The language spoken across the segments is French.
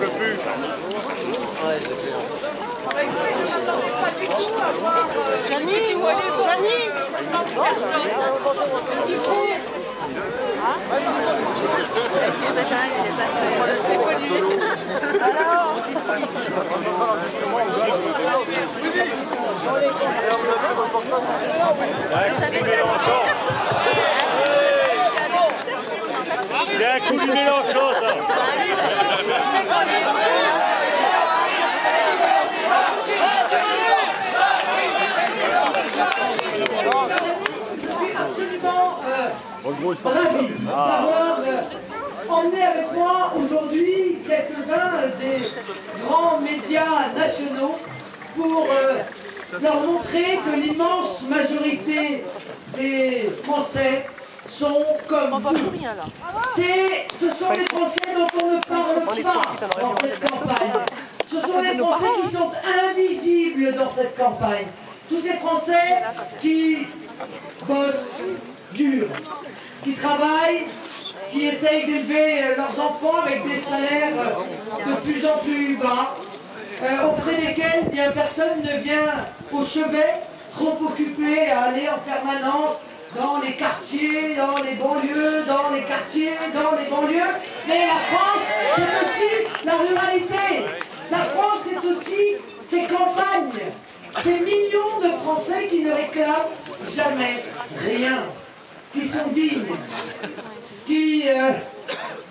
peux plus. Ouais, c'est clair. Jani, Jani, personne. C'est pas ça, il est pas très... C'est poli. Alors, J'avais été à des concerts, toi. J'avais été à des concerts, C'est un coup de mélange, ça. c'est quand même... Ravi d'avoir emmené avec moi aujourd'hui quelques-uns des grands médias nationaux pour leur montrer que l'immense majorité des Français sont comme vous. Ce sont les Français dont on ne parle pas dans cette campagne. Ce sont les Français qui sont invisibles dans cette campagne. Tous ces Français qui bossent dur, qui travaillent, qui essayent d'élever leurs enfants avec des salaires de plus en plus bas, auprès desquels bien, personne ne vient au chevet, trop occupé à aller en permanence dans les quartiers, dans les banlieues, dans les quartiers, dans les banlieues. Mais la France, c'est aussi la ruralité. La France, c'est aussi ses campagnes. Ces millions de Français qui ne réclament jamais rien, qui sont dignes, qui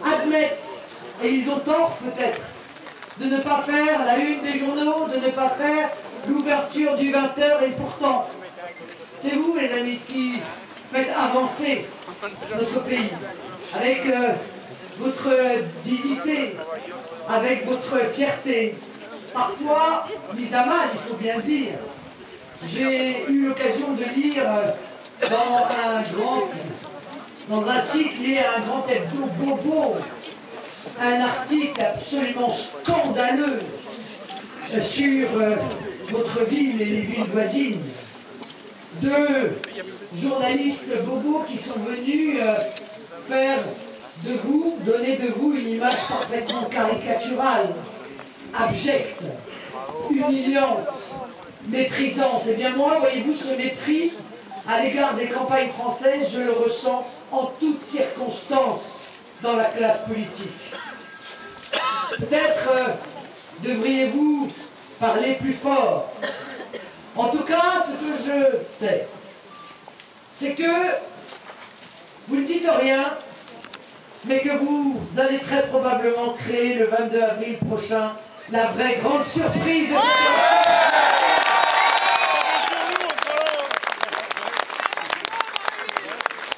admettent, et ils ont tort peut-être, de ne pas faire la une des journaux, de ne pas faire l'ouverture du 20h, et pourtant, c'est vous, mes amis, qui faites avancer notre pays, avec votre dignité, avec votre fierté, parfois mise à mal, il faut bien dire. J'ai eu l'occasion de lire dans un site lié à un grand hebdo Bobo, un article absolument scandaleux sur votre ville et les villes voisines. Deux journalistes bobos qui sont venus donner de vous une image parfaitement caricaturale, abjecte, humiliante, méprisante. Eh bien moi, voyez-vous, ce mépris à l'égard des campagnes françaises, je le ressens en toutes circonstances dans la classe politique. Peut-être devriez-vous parler plus fort. En tout cas, ce que je sais, c'est que vous ne dites rien, mais que vous allez très probablement créer le 22 avril prochain la vraie grande surprise de cette élection.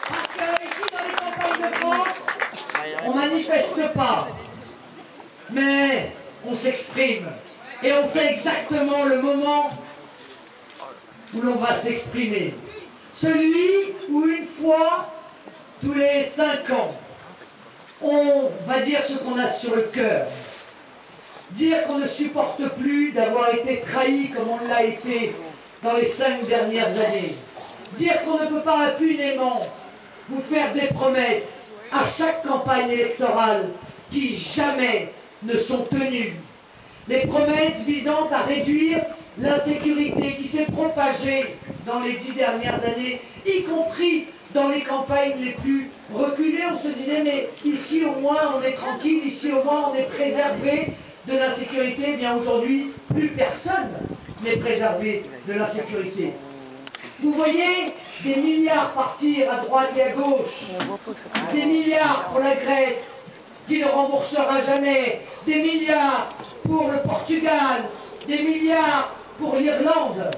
Parce que ici, dans les campagnes de France, on ne manifeste pas, mais on s'exprime. Et on sait exactement le moment où l'on va s'exprimer. Celui où une fois, tous les 5 ans, on va dire ce qu'on a sur le cœur. Dire qu'on ne supporte plus d'avoir été trahi comme on l'a été dans les 5 dernières années. Dire qu'on ne peut pas impunément vous faire des promesses à chaque campagne électorale qui jamais ne sont tenues. Des promesses visant à réduire l'insécurité qui s'est propagée dans les 10 dernières années, y compris dans les campagnes les plus reculées. On se disait, mais ici au moins on est tranquille, ici au moins on est préservé de l'insécurité. Eh bien aujourd'hui, plus personne n'est préservé de l'insécurité. Vous voyez des milliards partir à droite et à gauche, des milliards pour la Grèce, qui ne remboursera jamais, des milliards pour le Portugal, des milliards pour l'Irlande.